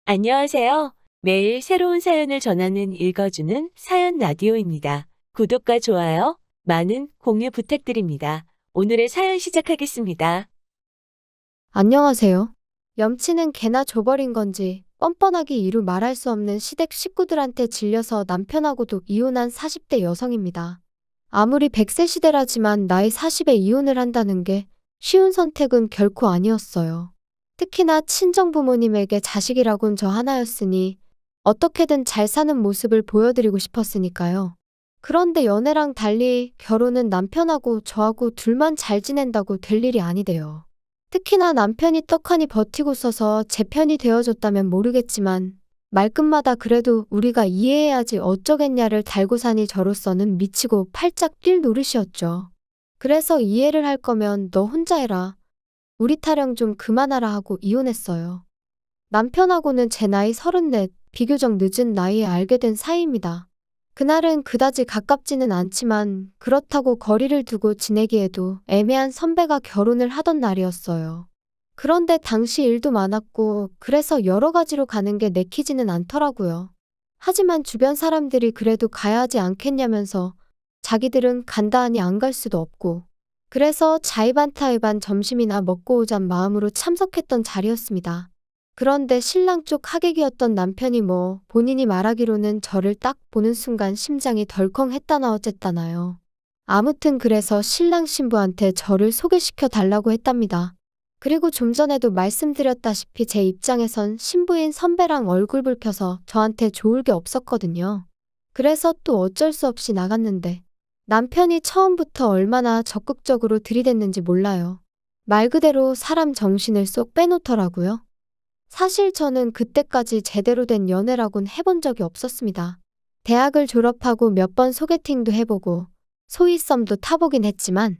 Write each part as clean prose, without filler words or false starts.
안녕하세요. 매일 새로운 사연을 전하는 읽어주는 사연 라디오입니다. 구독과 좋아요, 많은 공유 부탁드립니다. 오늘의 사연 시작하겠습니다. 안녕하세요. 염치는 개나 줘버린 건지 뻔뻔하게 이루 말할 수 없는 시댁 식구들한테 질려서 남편하고도 이혼한 40대 여성입니다. 아무리 100세 시대라지만 나이 40에 이혼을 한다는 게 쉬운 선택은 결코 아니었어요. 특히나 친정부모님에게 자식이라곤 저 하나였으니 어떻게든 잘 사는 모습을 보여드리고 싶었으니까요. 그런데 연애랑 달리 결혼은 남편하고 저하고 둘만 잘 지낸다고 될 일이 아니대요. 특히나 남편이 떡하니 버티고 서서 제 편이 되어줬다면 모르겠지만 말끝마다 그래도 우리가 이해해야지 어쩌겠냐를 달고 사니 저로서는 미치고 팔짝 뛸 노릇이었죠. 그래서 이해를 할 거면 너 혼자 해라. 우리 타령 좀 그만하라 하고 이혼했어요. 남편하고는 제 나이 34, 비교적 늦은 나이에 알게 된 사이입니다. 그날은 그다지 가깝지는 않지만 그렇다고 거리를 두고 지내기에도 애매한 선배가 결혼을 하던 날이었어요. 그런데 당시 일도 많았고 그래서 여러 가지로 가는 게 내키지는 않더라고요. 하지만 주변 사람들이 그래도 가야 하지 않겠냐면서 자기들은 간다 하니 안 갈 수도 없고 그래서 자의반타의반 점심이나 먹고 오잔 마음으로 참석했던 자리였습니다. 그런데 신랑 쪽 하객이었던 남편이 본인이 말하기로는 저를 딱 보는 순간 심장이 덜컹했다나 어쨌다나요. 아무튼 그래서 신랑 신부한테 저를 소개시켜 달라고 했답니다. 그리고 좀 전에도 말씀드렸다시피 제 입장에선 신부인 선배랑 얼굴 붉혀서 저한테 좋을 게 없었거든요. 그래서 또 어쩔 수 없이 나갔는데 남편이 처음부터 얼마나 적극적으로 들이댔는지 몰라요. 말 그대로 사람 정신을 쏙 빼놓더라고요. 사실 저는 그때까지 제대로 된 연애라곤 해본 적이 없었습니다. 대학을 졸업하고 몇 번 소개팅도 해보고 소위 썸도 타보긴 했지만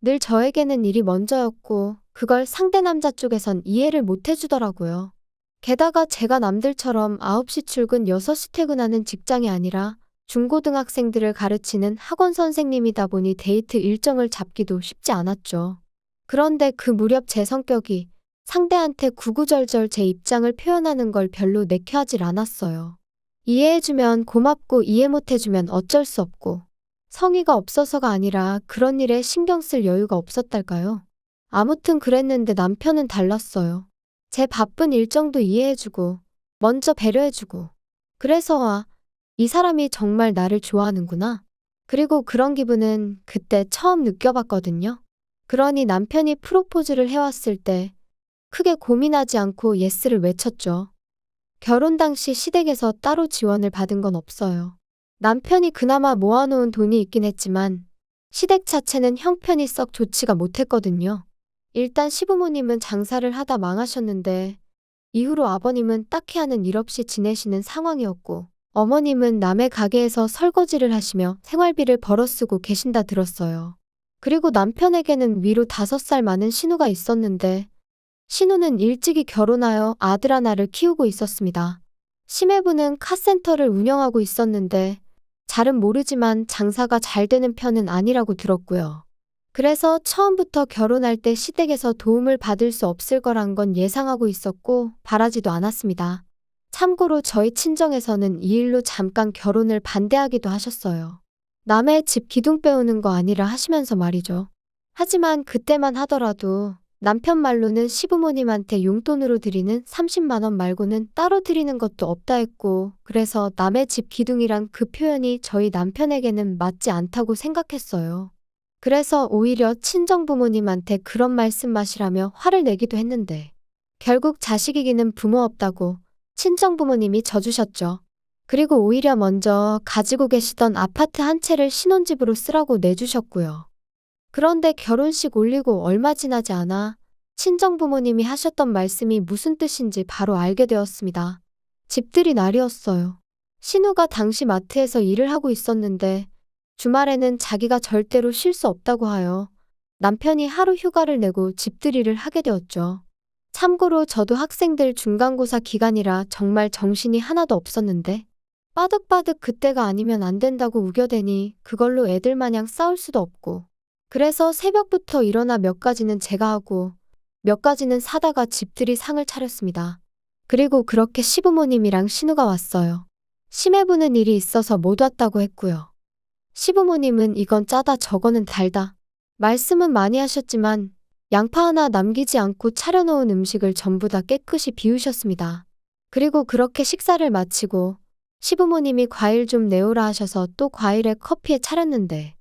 늘 저에게는 일이 먼저였고 그걸 상대 남자 쪽에선 이해를 못 해주더라고요. 게다가 제가 남들처럼 9시 출근 6시 퇴근하는 직장이 아니라 중고등학생들을 가르치는 학원 선생님이다 보니 데이트 일정을 잡기도 쉽지 않았죠. 그런데 그 무렵 제 성격이 상대한테 구구절절 제 입장을 표현하는 걸 별로 내켜하질 않았어요. 이해해주면 고맙고 이해 못해주면 어쩔 수 없고 성의가 없어서가 아니라 그런 일에 신경 쓸 여유가 없었달까요? 아무튼 그랬는데 남편은 달랐어요. 제 바쁜 일정도 이해해주고 먼저 배려해주고 그래서 이 사람이 정말 나를 좋아하는구나. 그리고 그런 기분은 그때 처음 느껴봤거든요. 그러니 남편이 프로포즈를 해왔을 때 크게 고민하지 않고 예스를 외쳤죠. 결혼 당시 시댁에서 따로 지원을 받은 건 없어요. 남편이 그나마 모아놓은 돈이 있긴 했지만 시댁 자체는 형편이 썩 좋지가 못했거든요. 일단 시부모님은 장사를 하다 망하셨는데 이후로 아버님은 딱히 하는 일 없이 지내시는 상황이었고 어머님은 남의 가게에서 설거지를 하시며 생활비를 벌어쓰고 계신다 들었어요. 그리고 남편에게는 위로 5살 많은 신우가 있었는데 신우는 일찍이 결혼하여 아들 하나를 키우고 있었습니다. 심해부는 카센터를 운영하고 있었는데 잘은 모르지만 장사가 잘 되는 편은 아니라고 들었고요. 그래서 처음부터 결혼할 때 시댁에서 도움을 받을 수 없을 거란 건 예상하고 있었고 바라지도 않았습니다. 참고로 저희 친정에서는 이 일로 잠깐 결혼을 반대하기도 하셨어요. 남의 집 기둥 빼오는 거 아니라 하시면서 말이죠. 하지만 그때만 하더라도 남편 말로는 시부모님한테 용돈으로 드리는 30만 원 말고는 따로 드리는 것도 없다 했고 그래서 남의 집 기둥이란 그 표현이 저희 남편에게는 맞지 않다고 생각했어요. 그래서 오히려 친정부모님한테 그런 말씀마시라며 화를 내기도 했는데 결국 자식 이기는 부모 없다고 친정부모님이 져주셨죠. 그리고 오히려 먼저 가지고 계시던 아파트 한 채를 신혼집으로 쓰라고 내주셨고요. 그런데 결혼식 올리고 얼마 지나지 않아 친정부모님이 하셨던 말씀이 무슨 뜻인지 바로 알게 되었습니다. 집들이 날이었어요. 신우가 당시 마트에서 일을 하고 있었는데 주말에는 자기가 절대로 쉴 수 없다고 하여 남편이 하루 휴가를 내고 집들이를 하게 되었죠. 참고로 저도 학생들 중간고사 기간이라 정말 정신이 하나도 없었는데 빠득빠득 그때가 아니면 안 된다고 우겨대니 그걸로 애들 마냥 싸울 수도 없고 그래서 새벽부터 일어나 몇 가지는 제가 하고 몇 가지는 사다가 집들이 상을 차렸습니다. 그리고 그렇게 시부모님이랑 신우가 왔어요. 시매부는 일이 있어서 못 왔다고 했고요. 시부모님은 이건 짜다 저거는 달다. 말씀은 많이 하셨지만 양파 하나 남기지 않고 차려놓은 음식을 전부 다 깨끗이 비우셨습니다. 그리고 그렇게 식사를 마치고 시부모님이 과일 좀 내오라 하셔서 또 과일에 커피에 차렸는데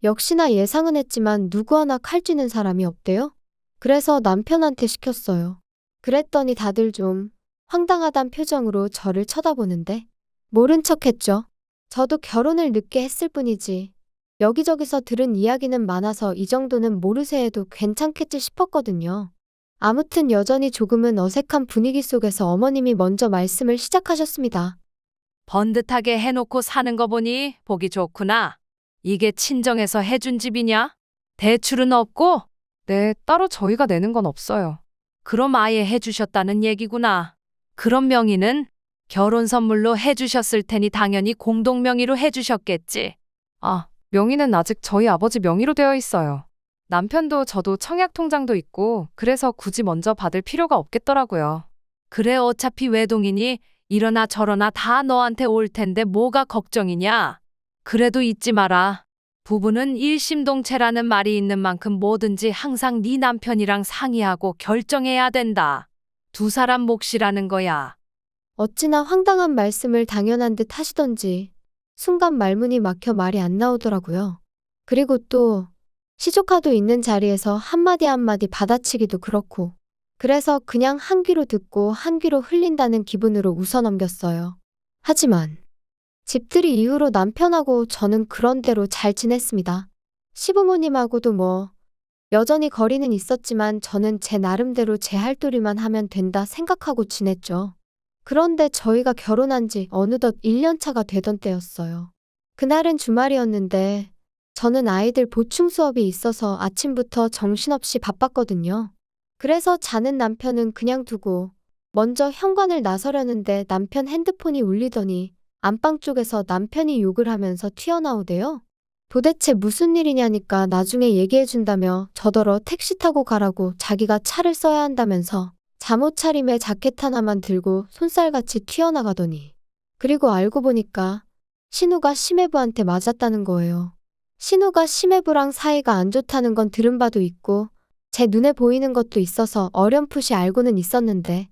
역시나 예상은 했지만 누구 하나 칼 쥐는 사람이 없대요. 그래서 남편한테 시켰어요. 그랬더니 다들 좀 황당하단 표정으로 저를 쳐다보는데 모른 척했죠. 저도 결혼을 늦게 했을 뿐이지 여기저기서 들은 이야기는 많아서 이 정도는 모르쇠 해도 괜찮겠지 싶었거든요. 아무튼 여전히 조금은 어색한 분위기 속에서 어머님이 먼저 말씀을 시작하셨습니다. 번듯하게 해놓고 사는 거 보니 보기 좋구나. 이게 친정에서 해준 집이냐? 대출은 없고? 네, 따로 저희가 내는 건 없어요. 그럼 아예 해주셨다는 얘기구나. 그럼 명의는? 결혼 선물로 해주셨을 테니 당연히 공동 명의로 해주셨겠지. 아, 명의는 아직 저희 아버지 명의로 되어 있어요. 남편도 저도 청약 통장도 있고 그래서 굳이 먼저 받을 필요가 없겠더라고요. 그래 어차피 외동이니 이러나 저러나 다 너한테 올 텐데 뭐가 걱정이냐. 그래도 잊지 마라. 부부는 일심동체라는 말이 있는 만큼 뭐든지 항상 네 남편이랑 상의하고 결정해야 된다. 두 사람 몫이라는 거야. 어찌나 황당한 말씀을 당연한 듯 하시던지 순간 말문이 막혀 말이 안 나오더라고요. 그리고 또 시조카도 있는 자리에서 한마디 한마디 받아치기도 그렇고 그래서 그냥 한 귀로 듣고 한 귀로 흘린다는 기분으로 웃어넘겼어요. 하지만 집들이 이후로 남편하고 저는 그런대로 잘 지냈습니다. 시부모님하고도 뭐 여전히 거리는 있었지만 저는 제 나름대로 제 할도리만 하면 된다 생각하고 지냈죠. 그런데 저희가 결혼한 지 어느덧 1년 차가 되던 때였어요. 그날은 주말이었는데 저는 아이들 보충 수업이 있어서 아침부터 정신없이 바빴거든요. 그래서 자는 남편은 그냥 두고 먼저 현관을 나서려는데 남편 핸드폰이 울리더니 안방 쪽에서 남편이 욕을 하면서 튀어나오대요. 도대체 무슨 일이냐니까 나중에 얘기해준다며 저더러 택시 타고 가라고 자기가 차를 써야 한다면서 잠옷 차림에 자켓 하나만 들고 손살같이 튀어나가더니 그리고 알고 보니까 신우가 시매부한테 맞았다는 거예요. 신우가 시매부랑 사이가 안 좋다는 건 들은 바도 있고 제 눈에 보이는 것도 있어서 어렴풋이 알고는 있었는데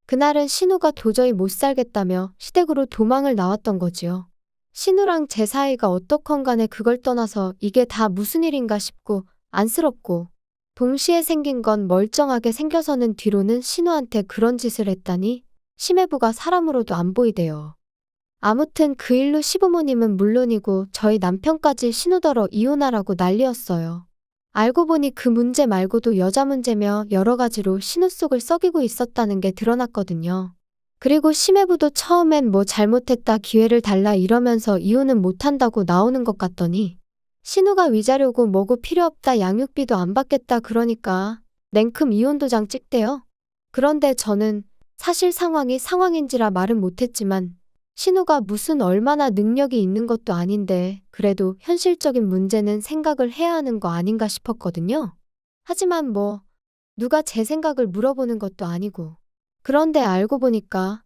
그날은 신우가 도저히 못 살겠다며 시댁으로 도망을 나왔던 거지요. 신우랑 제 사이가 어떻건 간에 그걸 떠나서 이게 다 무슨 일인가 싶고 안쓰럽고 동시에 생긴 건 멀쩡하게 생겨서는 뒤로는 신우한테 그런 짓을 했다니 시매부가 사람으로도 안 보이대요. 아무튼 그 일로 시부모님은 물론이고 저희 남편까지 신우더러 이혼하라고 난리였어요. 알고 보니 그 문제 말고도 여자 문제며 여러 가지로 신우 속을 썩이고 있었다는 게 드러났거든요. 그리고 시매부도 처음엔 뭐 잘못했다 기회를 달라 이러면서 이혼은 못한다고 나오는 것 같더니 신우가 위자료고 뭐고 필요 없다 양육비도 안 받겠다 그러니까 냉큼 이혼 도장 찍대요. 그런데 저는 사실 상황이 상황인지라 말은 못했지만 신우가 무슨 얼마나 능력이 있는 것도 아닌데 그래도 현실적인 문제는 생각을 해야 하는 거 아닌가 싶었거든요. 하지만 뭐 누가 제 생각을 물어보는 것도 아니고 그런데 알고 보니까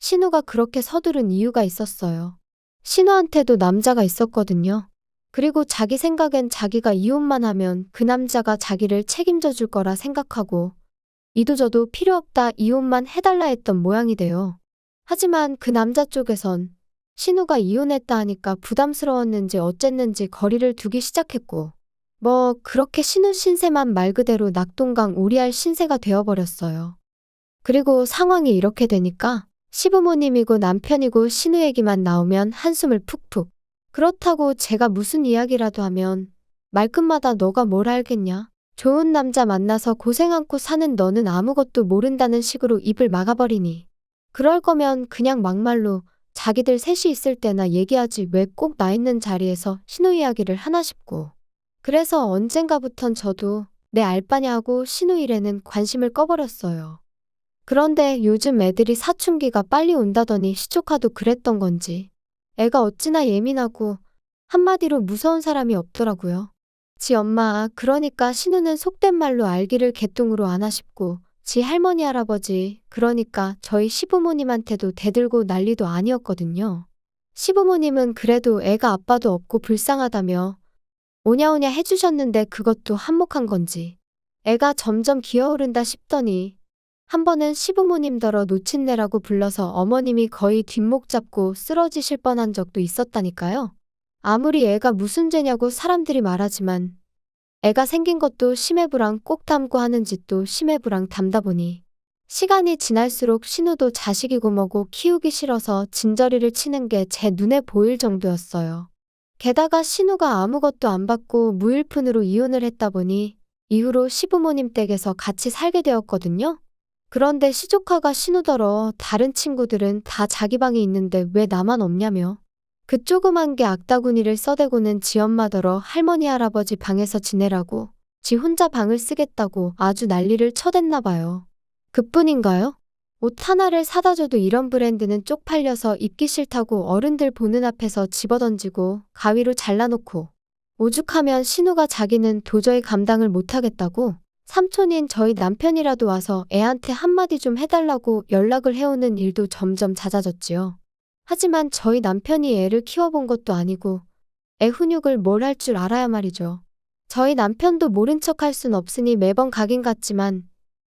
신우가 그렇게 서두른 이유가 있었어요. 신우한테도 남자가 있었거든요. 그리고 자기 생각엔 자기가 이혼만 하면 그 남자가 자기를 책임져 줄 거라 생각하고 이도저도 필요 없다 이혼만 해달라 했던 모양이 돼요. 하지만 그 남자 쪽에선 신우가 이혼했다 하니까 부담스러웠는지 어쨌는지 거리를 두기 시작했고 뭐 그렇게 신우 신세만 말 그대로 낙동강 오리알 신세가 되어버렸어요. 그리고 상황이 이렇게 되니까 시부모님이고 남편이고 신우 얘기만 나오면 한숨을 푹푹. 그렇다고 제가 무슨 이야기라도 하면 말끝마다 너가 뭘 알겠냐? 좋은 남자 만나서 고생 않고 사는 너는 아무것도 모른다는 식으로 입을 막아버리니 그럴 거면 그냥 막말로 자기들 셋이 있을 때나 얘기하지 왜 꼭 나 있는 자리에서 신우 이야기를 하나 싶고 그래서 언젠가부턴 저도 내 알바냐 하고 신우 일에는 관심을 꺼버렸어요. 그런데 요즘 애들이 사춘기가 빨리 온다더니 시조카도 그랬던 건지 애가 어찌나 예민하고 한마디로 무서운 사람이 없더라고요. 지 엄마 그러니까 신우는 속된 말로 알기를 개똥으로 아나 싶고 지 할머니 할아버지, 그러니까 저희 시부모님한테도 대들고 난리도 아니었거든요. 시부모님은 그래도 애가 아빠도 없고 불쌍하다며 오냐오냐 해주셨는데 그것도 한몫한 건지 애가 점점 기어오른다 싶더니 한 번은 시부모님더러 노친네라고 불러서 어머님이 거의 뒷목 잡고 쓰러지실 뻔한 적도 있었다니까요. 아무리 애가 무슨 죄냐고 사람들이 말하지만 애가 생긴 것도 심해부랑 꼭 닮고 하는 짓도 심해부랑 닮다 보니 시간이 지날수록 신우도 자식이고 뭐고 키우기 싫어서 진저리를 치는 게 제 눈에 보일 정도였어요. 게다가 신우가 아무것도 안 받고 무일푼으로 이혼을 했다 보니 이후로 시부모님 댁에서 같이 살게 되었거든요. 그런데 시조카가 신우더러 다른 친구들은 다 자기 방이 있는데 왜 나만 없냐며 그 조그만 게 악다구니를 써대고는 지 엄마더러 할머니 할아버지 방에서 지내라고 지 혼자 방을 쓰겠다고 아주 난리를 쳐댔나 봐요. 그뿐인가요? 옷 하나를 사다 줘도 이런 브랜드는 쪽팔려서 입기 싫다고 어른들 보는 앞에서 집어던지고 가위로 잘라놓고 오죽하면 신우가 자기는 도저히 감당을 못하겠다고 삼촌인 저희 남편이라도 와서 애한테 한마디 좀 해달라고 연락을 해오는 일도 점점 잦아졌지요. 하지만 저희 남편이 애를 키워본 것도 아니고 애 훈육을 뭘 할 줄 알아야 말이죠. 저희 남편도 모른 척 할 순 없으니 매번 가긴 갔지만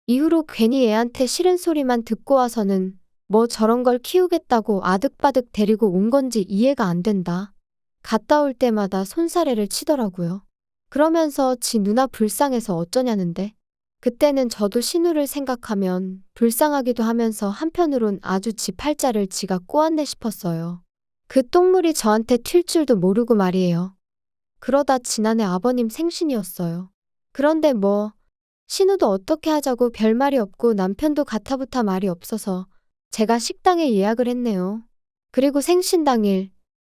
이후로 괜히 애한테 싫은 소리만 듣고 와서는 뭐 저런 걸 키우겠다고 아득바득 데리고 온 건지 이해가 안 된다. 갔다 올 때마다 손사래를 치더라고요. 그러면서 지 누나 불쌍해서 어쩌냐는데 그때는 저도 신우를 생각하면 불쌍하기도 하면서 한편으론 아주 지 팔자를 지가 꼬았네 싶었어요. 그 똥물이 저한테 튈 줄도 모르고 말이에요. 그러다 지난해 아버님 생신이었어요. 그런데 뭐 신우도 어떻게 하자고 별말이 없고 남편도 가타부타 말이 없어서 제가 식당에 예약을 했네요. 그리고 생신 당일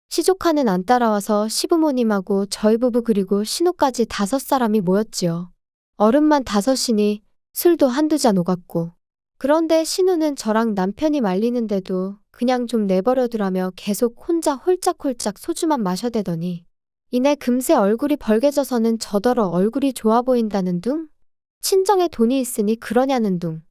시조카는 안 따라와서 시부모님하고 저희 부부 그리고 신우까지 5사람이 모였지요. 어른만 5이니 술도 한두 잔 오갔고. 그런데 신우는 저랑 남편이 말리는데도 그냥 좀 내버려두라며 계속 혼자 홀짝홀짝 소주만 마셔대더니 이내 금세 얼굴이 벌개져서는 저더러 얼굴이 좋아 보인다는 둥? 친정에 돈이 있으니 그러냐는 둥.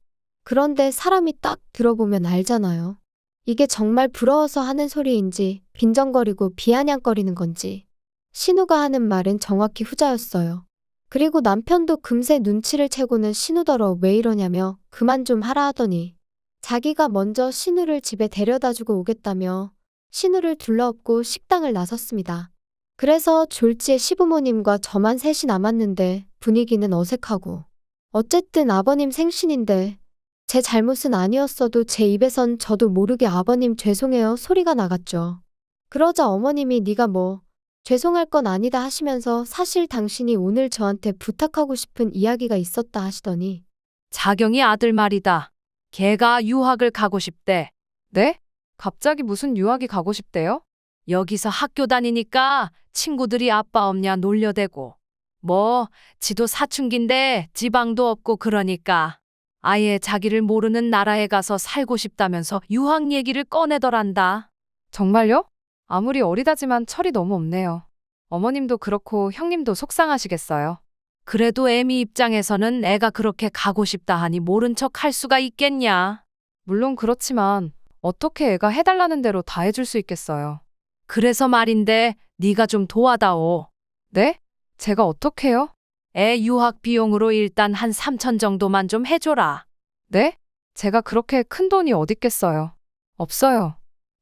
그런데 사람이 딱 들어보면 알잖아요. 이게 정말 부러워서 하는 소리인지 빈정거리고 비아냥거리는 건지. 신우가 하는 말은 정확히 후자였어요. 그리고 남편도 금세 눈치를 채고는 신우더러 왜 이러냐며 그만 좀 하라 하더니 자기가 먼저 신우를 집에 데려다주고 오겠다며 신우를 둘러엎고 식당을 나섰습니다. 그래서 졸지에 시부모님과 저만 셋이 남았는데 분위기는 어색하고 어쨌든 아버님 생신인데 제 잘못은 아니었어도 제 입에선 저도 모르게 아버님 죄송해요 소리가 나갔죠. 그러자 어머님이 네가 뭐 죄송할 건 아니다 하시면서 사실 당신이 오늘 저한테 부탁하고 싶은 이야기가 있었다 하시더니 자경이 아들 말이다. 걔가 유학을 가고 싶대. 네? 갑자기 무슨 유학이 가고 싶대요? 여기서 학교 다니니까 친구들이 아빠 없냐 놀려대고. 뭐 지도 사춘기인데 지방도 없고 그러니까 아예 자기를 모르는 나라에 가서 살고 싶다면서 유학 얘기를 꺼내더란다. 정말요? 아무리 어리다지만 철이 너무 없네요. 어머님도 그렇고 형님도 속상하시겠어요. 그래도 애미 입장에서는 애가 그렇게 가고 싶다 하니 모른 척 할 수가 있겠냐. 물론 그렇지만 어떻게 애가 해달라는 대로 다 해줄 수 있겠어요. 그래서 말인데 네가 좀 도와다오. 네? 제가 어떡해요? 애 유학 비용으로 일단 한 3천 정도만 좀 해줘라. 네? 제가 그렇게 큰 돈이 어딨겠어요. 없어요.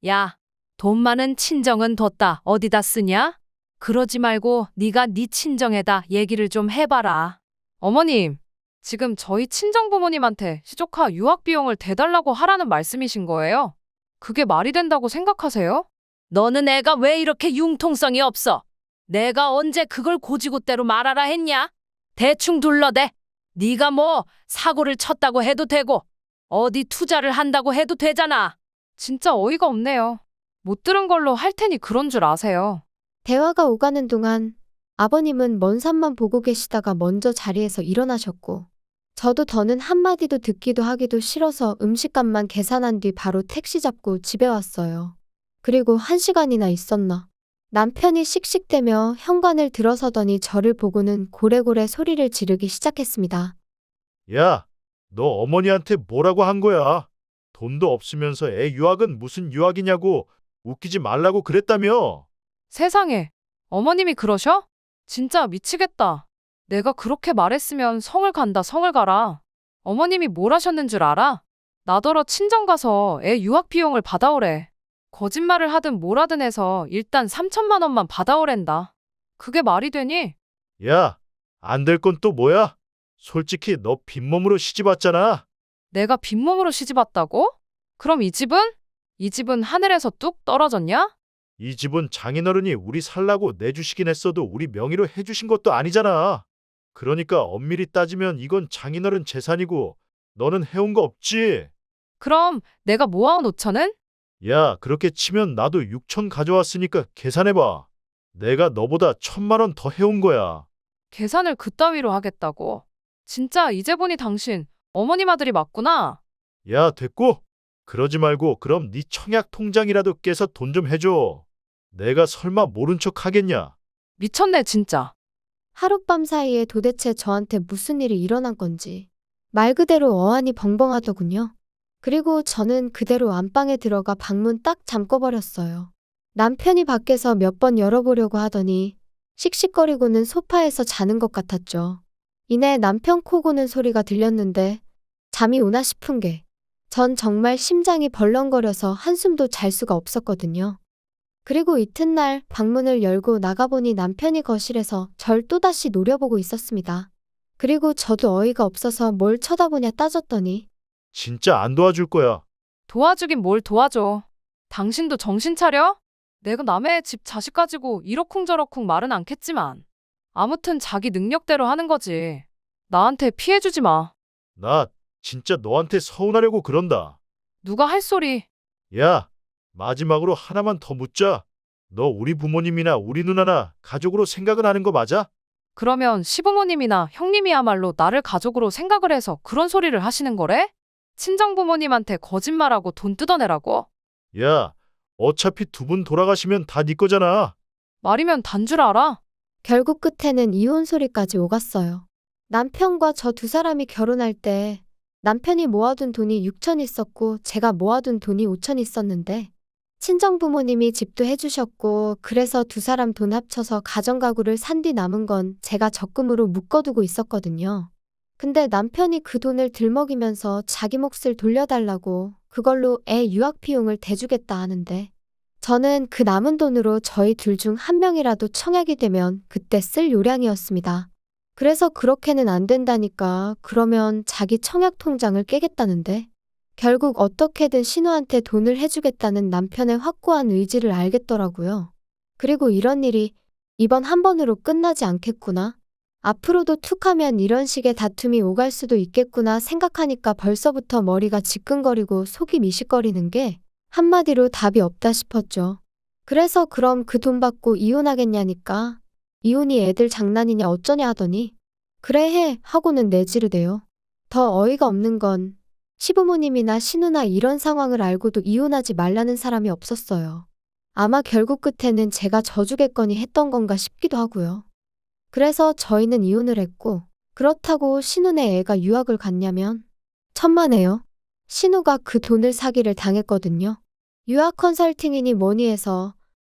야, 돈 많은 친정은 뒀다 어디다 쓰냐? 그러지 말고 네가 네 친정에다 얘기를 좀 해봐라. 어머님, 지금 저희 친정부모님한테 시조카 유학 비용을 대달라고 하라는 말씀이신 거예요? 그게 말이 된다고 생각하세요? 너는 애가 왜 이렇게 융통성이 없어? 내가 언제 그걸 고지고대로 말하라 했냐? 대충 둘러대. 네가 뭐 사고를 쳤다고 해도 되고 어디 투자를 한다고 해도 되잖아. 진짜 어이가 없네요. 못 들은 걸로 할 테니 그런 줄 아세요. 대화가 오가는 동안 아버님은 먼 산만 보고 계시다가 먼저 자리에서 일어나셨고 저도 더는 한마디도 듣기도 하기도 싫어서 음식값만 계산한 뒤 바로 택시 잡고 집에 왔어요. 그리고 1시간이나 있었나. 남편이 씩씩대며 현관을 들어서더니 저를 보고는 고래고래 소리를 지르기 시작했습니다. 야, 너 어머니한테 뭐라고 한 거야? 돈도 없으면서 애 유학은 무슨 유학이냐고 웃기지 말라고 그랬다며? 세상에, 어머님이 그러셔? 진짜 미치겠다. 내가 그렇게 말했으면 성을 간다, 성을 가라. 어머님이 뭘 하셨는 줄 알아? 나더러 친정 가서 애 유학 비용을 받아오래. 거짓말을 하든 뭘 하든 해서 일단 3천만 원만 받아오랜다. 그게 말이 되니? 야, 안 될 건 또 뭐야? 솔직히 너 빈몸으로 시집 왔잖아. 내가 빈몸으로 시집 왔다고? 그럼 이 집은? 이 집은 하늘에서 뚝 떨어졌냐? 이 집은 장인어른이 우리 살라고 내주시긴 했어도 우리 명의로 해주신 것도 아니잖아. 그러니까 엄밀히 따지면 이건 장인어른 재산이고 너는 해온 거 없지. 그럼 내가 모아온 5천은? 야, 그렇게 치면 나도 6천 가져왔으니까 계산해봐. 내가 너보다 1,000만 원 더 해온 거야. 계산을 그따위로 하겠다고. 진짜 이제 보니 당신 어머님 아들이 맞구나. 야, 됐고? 그러지 말고 그럼 네 청약 통장이라도 깨서 돈 좀 해줘. 내가 설마 모른 척 하겠냐? 미쳤네 진짜. 하룻밤 사이에 도대체 저한테 무슨 일이 일어난 건지 말 그대로 어안이 벙벙하더군요. 그리고 저는 그대로 안방에 들어가 방문 딱 잠궈버렸어요. 남편이 밖에서 몇 번 열어보려고 하더니 씩씩거리고는 소파에서 자는 것 같았죠. 이내 남편 코 고는 소리가 들렸는데 잠이 오나 싶은 게 전 정말 심장이 벌렁거려서 한숨도 잘 수가 없었거든요. 그리고 이튿날 방문을 열고 나가보니 남편이 거실에서 절 또다시 노려보고 있었습니다. 그리고 저도 어이가 없어서 뭘 쳐다보냐 따졌더니 진짜 안 도와줄 거야. 도와주긴 뭘 도와줘. 당신도 정신 차려? 내가 남의 집 자식 가지고 이러쿵저러쿵 말은 않겠지만 아무튼 자기 능력대로 하는 거지. 나한테 피해주지 마. 나 진짜 너한테 서운하려고 그런다. 누가 할 소리. 야, 마지막으로 하나만 더 묻자. 너 우리 부모님이나 우리 누나나 가족으로 생각은 하는 거 맞아? 그러면 시부모님이나 형님이야말로 나를 가족으로 생각을 해서 그런 소리를 하시는 거래? 친정부모님한테 거짓말하고 돈 뜯어내라고? 야, 어차피 두 분 돌아가시면 다 네 거잖아. 말이면 단 줄 알아? 결국 끝에는 이혼 소리까지 오갔어요. 남편과 저 두 사람이 결혼할 때 남편이 모아둔 돈이 6천 있었고 제가 모아둔 돈이 5천 있었는데 친정부모님이 집도 해주셨고 그래서 두 사람 돈 합쳐서 가정가구를 산 뒤 남은 건 제가 적금으로 묶어두고 있었거든요. 근데 남편이 그 돈을 들먹이면서 자기 몫을 돌려달라고 그걸로 애 유학 비용을 대주겠다 하는데 저는 그 남은 돈으로 저희 둘 중 한 명이라도 청약이 되면 그때 쓸 요량이었습니다. 그래서 그렇게는 안 된다니까 그러면 자기 청약 통장을 깨겠다는데 결국 어떻게든 신우한테 돈을 해주겠다는 남편의 확고한 의지를 알겠더라고요. 그리고 이런 일이 이번 한 번으로 끝나지 않겠구나. 앞으로도 툭하면 이런 식의 다툼이 오갈 수도 있겠구나 생각하니까 벌써부터 머리가 지끈거리고 속이 미식거리는 게 한마디로 답이 없다 싶었죠. 그래서 그럼 그 돈 받고 이혼하겠냐니까 이혼이 애들 장난이냐 어쩌냐 하더니 그래 해 하고는 내지르대요. 더 어이가 없는 건 시부모님이나 신우나 이런 상황을 알고도 이혼하지 말라는 사람이 없었어요. 아마 결국 끝에는 제가 져주겠거니 했던 건가 싶기도 하고요. 그래서 저희는 이혼을 했고 그렇다고 신우네 애가 유학을 갔냐면 천만에요. 신우가 그 돈을 사기를 당했거든요. 유학 컨설팅이니 뭐니 해서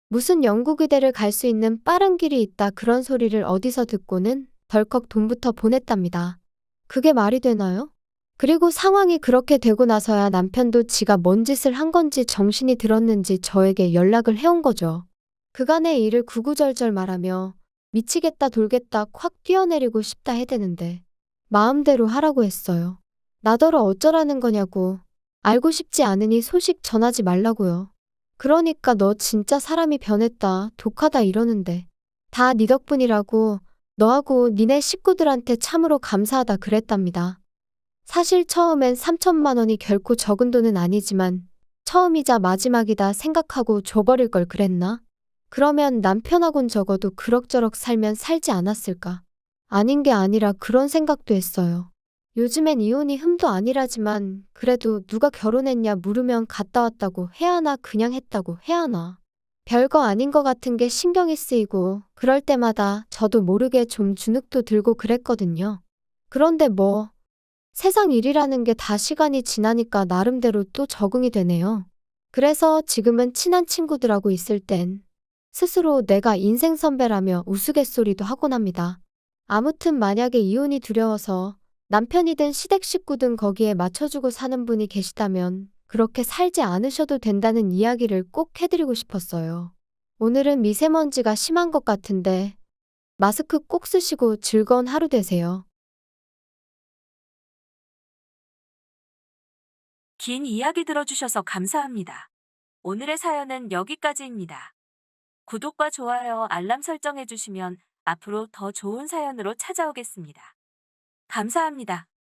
무슨 영국의대를 갈 수 있는 빠른 길이 있다 그런 소리를 어디서 듣고는 덜컥 돈부터 보냈답니다. 그게 말이 되나요? 그리고 상황이 그렇게 되고 나서야 남편도 지가 뭔 짓을 한 건지 정신이 들었는지 저에게 연락을 해온 거죠. 그간의 일을 구구절절 말하며 미치겠다 돌겠다 콱 뛰어내리고 싶다 해대는데 마음대로 하라고 했어요. 나더러 어쩌라는 거냐고. 알고 싶지 않으니 소식 전하지 말라고요. 그러니까 너 진짜 사람이 변했다, 독하다 이러는데 다 네 덕분이라고 너하고 니네 식구들한테 참으로 감사하다 그랬답니다. 사실 처음엔 3천만 원이 결코 적은 돈은 아니지만 처음이자 마지막이다 생각하고 줘버릴 걸 그랬나? 그러면 남편하곤 적어도 그럭저럭 살면 살지 않았을까? 아닌 게 아니라 그런 생각도 했어요. 요즘엔 이혼이 흠도 아니라지만 그래도 누가 결혼했냐 물으면 갔다 왔다고 해야 하나 그냥 했다고 해야 하나. 별거 아닌 것 같은 게 신경이 쓰이고 그럴 때마다 저도 모르게 좀 주눅도 들고 그랬거든요. 그런데 뭐 세상 일이라는 게 다 시간이 지나니까 나름대로 또 적응이 되네요. 그래서 지금은 친한 친구들하고 있을 땐 스스로 내가 인생 선배라며 우스갯소리도 하곤 합니다. 아무튼 만약에 이혼이 두려워서 남편이든 시댁 식구든 거기에 맞춰주고 사는 분이 계시다면 그렇게 살지 않으셔도 된다는 이야기를 꼭 해드리고 싶었어요. 오늘은 미세먼지가 심한 것 같은데 마스크 꼭 쓰시고 즐거운 하루 되세요. 긴 이야기 들어주셔서 감사합니다. 오늘의 사연은 여기까지입니다. 구독과 좋아요, 알람 설정해주시면 앞으로 더 좋은 사연으로 찾아오겠습니다. 감사합니다.